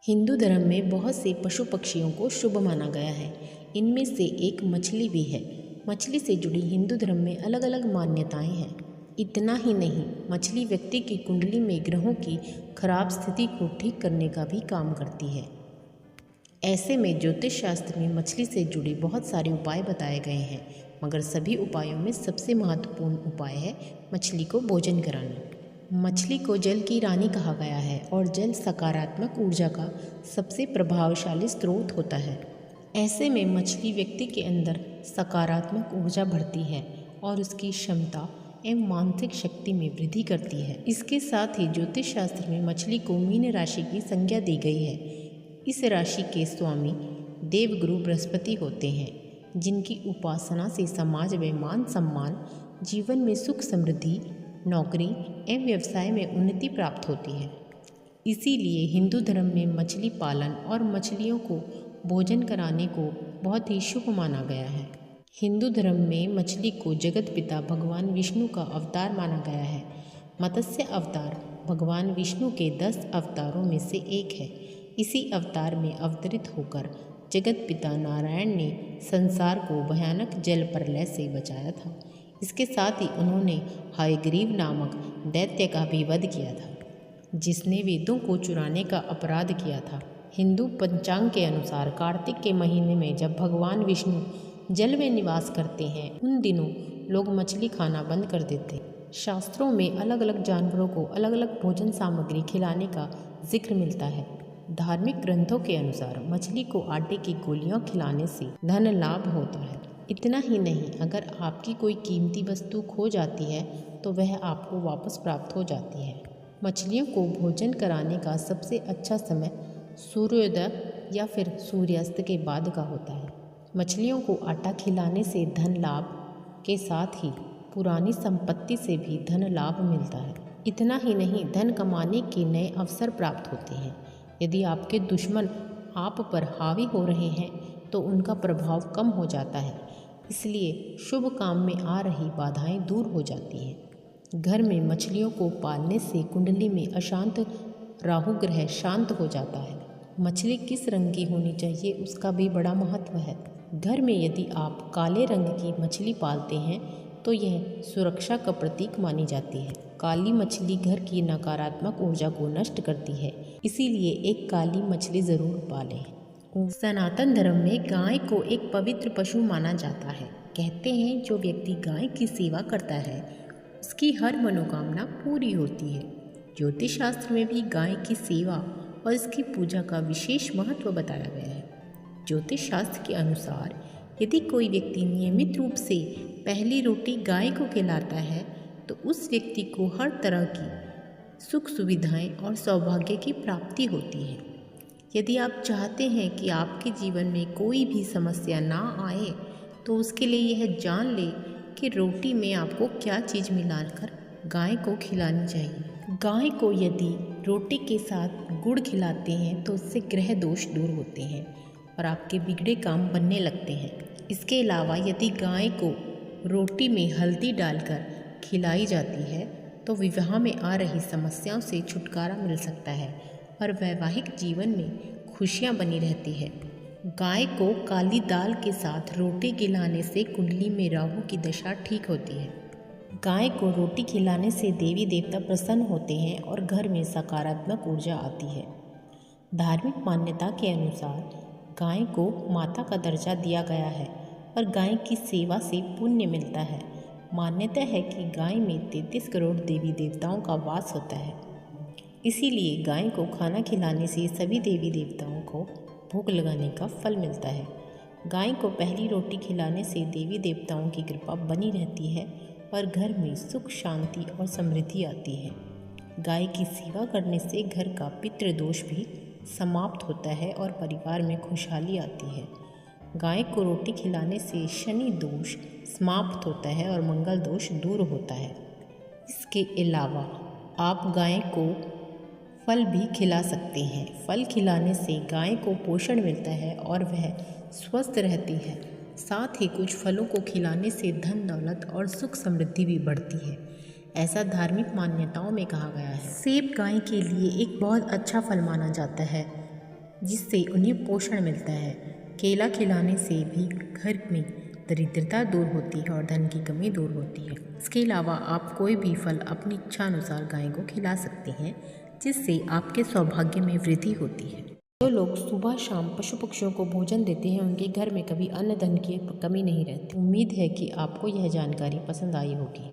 हिंदू धर्म में बहुत से पशु पक्षियों को शुभ माना गया है। इनमें से एक मछली भी है। मछली से जुड़ी हिंदू धर्म में अलग अलग मान्यताएं हैं। इतना ही नहीं, मछली व्यक्ति की कुंडली में ग्रहों की खराब स्थिति को ठीक करने का भी काम करती है। ऐसे में ज्योतिष शास्त्र में मछली से जुड़ी बहुत सारे उपाय बताए गए हैं, मगर सभी उपायों में सबसे महत्वपूर्ण उपाय है मछली को भोजन कराना। मछली को जल की रानी कहा गया है और जल सकारात्मक ऊर्जा का सबसे प्रभावशाली स्रोत होता है। ऐसे में मछली व्यक्ति के अंदर सकारात्मक ऊर्जा भरती है और उसकी क्षमता एवं मानसिक शक्ति में वृद्धि करती है। इसके साथ ही ज्योतिष शास्त्र में मछली को मीन राशि की संज्ञा दी गई है। इस राशि के स्वामी देवगुरु बृहस्पति होते हैं, जिनकी उपासना से समाज में मान सम्मान, जीवन में सुख समृद्धि, नौकरी एवं व्यवसाय में उन्नति प्राप्त होती है। इसीलिए हिंदू धर्म में मछली पालन और मछलियों को भोजन कराने को बहुत ही शुभ माना गया है। हिंदू धर्म में मछली को जगत पिता भगवान विष्णु का अवतार माना गया है। मत्स्य अवतार भगवान विष्णु के 10 अवतारों में से एक है। इसी अवतार में अवतरित होकर जगत पिता नारायण ने संसार को भयानक जल प्रलय से बचाया था। इसके साथ ही उन्होंने हयग्रीव नामक दैत्य का भी वध किया था, जिसने वेदों को चुराने का अपराध किया था। हिंदू पंचांग के अनुसार कार्तिक के महीने में जब भगवान विष्णु जल में निवास करते हैं, उन दिनों लोग मछली खाना बंद कर देते। शास्त्रों में अलग अलग जानवरों को अलग अलग भोजन सामग्री खिलाने का जिक्र मिलता है। धार्मिक ग्रंथों के अनुसार मछली को आटे की गोलियां खिलाने से धन लाभ होता है। इतना ही नहीं, अगर आपकी कोई कीमती वस्तु खो जाती है तो वह आपको वापस प्राप्त हो जाती है। मछलियों को भोजन कराने का सबसे अच्छा समय सूर्योदय या फिर सूर्यास्त के बाद का होता है। मछलियों को आटा खिलाने से धन लाभ के साथ ही पुरानी संपत्ति से भी धन लाभ मिलता है। इतना ही नहीं, धन कमाने के नए अवसर प्राप्त होते हैं। यदि आपके दुश्मन आप पर हावी हो रहे हैं तो उनका प्रभाव कम हो जाता है। इसलिए शुभ काम में आ रही बाधाएं दूर हो जाती हैं। घर में मछलियों को पालने से कुंडली में अशांत राहु ग्रह शांत हो जाता है। मछली किस रंग की होनी चाहिए उसका भी बड़ा महत्व है। घर में यदि आप काले रंग की मछली पालते हैं तो यह सुरक्षा का प्रतीक मानी जाती है। काली मछली घर की नकारात्मक ऊर्जा को नष्ट करती है, इसीलिए एक काली मछली जरूर पालें। सनातन धर्म में गाय को एक पवित्र पशु माना जाता है। कहते हैं जो व्यक्ति गाय की सेवा करता है उसकी हर मनोकामना पूरी होती है। ज्योतिष शास्त्र में भी गाय की सेवा और इसकी पूजा का विशेष महत्व बताया गया है। ज्योतिष शास्त्र के अनुसार यदि कोई व्यक्ति नियमित रूप से पहली रोटी गाय को खिलाता है तो उस व्यक्ति को हर तरह की सुख सुविधाएं और सौभाग्य की प्राप्ति होती है। यदि आप चाहते हैं कि आपके जीवन में कोई भी समस्या ना आए तो उसके लिए यह जान ले कि रोटी में आपको क्या चीज़ मिलाकर गाय को खिलानी चाहिए। गाय को यदि रोटी के साथ गुड़ खिलाते हैं तो उससे ग्रह दोष दूर होते हैं और आपके बिगड़े काम बनने लगते हैं। इसके अलावा यदि गाय को रोटी में हल्दी डालकर खिलाई जाती है तो विवाह में आ रही समस्याओं से छुटकारा मिल सकता है और वैवाहिक जीवन में खुशियां बनी रहती है। गाय को काली दाल के साथ रोटी खिलाने से कुंडली में राहु की दशा ठीक होती है। गाय को रोटी खिलाने से देवी देवता प्रसन्न होते हैं और घर में सकारात्मक ऊर्जा आती है। धार्मिक मान्यता के अनुसार गाय को माता का दर्जा दिया गया है और गाय की सेवा से पुण्य मिलता है। मान्यता है कि गाय में 33 करोड़ देवी देवताओं का वास होता है। इसीलिए गाय को खाना खिलाने से सभी देवी देवताओं को भोग लगाने का फल मिलता है। गाय को पहली रोटी खिलाने से देवी देवताओं की कृपा बनी रहती है और घर में सुख शांति और समृद्धि आती है। गाय की सेवा करने से घर का पितृदोष भी समाप्त होता है और परिवार में खुशहाली आती है। गाय को रोटी खिलाने से शनि दोष समाप्त होता है और मंगल दोष दूर होता है। इसके अलावा आप गाय को फल भी खिला सकते हैं। फल खिलाने से गाय को पोषण मिलता है और वह स्वस्थ रहती है। साथ ही कुछ फलों को खिलाने से धन दौलत और सुख समृद्धि भी बढ़ती है, ऐसा धार्मिक मान्यताओं में कहा गया है। सेब गाय के लिए एक बहुत अच्छा फल माना जाता है। जिससे उन्हें पोषण मिलता है। केला खिलाने से भी घर में दरिद्रता दूर होती है और धन की कमी दूर होती है। इसके अलावा आप कोई भी फल अपनी इच्छा अनुसार गाय को खिला सकते हैं, जिससे आपके सौभाग्य में वृद्धि होती है। जो लोग सुबह शाम पशु पक्षियों को भोजन देते हैं, उनके घर में कभी अन्न धन की कमी नहीं रहती। उम्मीद है कि आपको यह जानकारी पसंद आई होगी।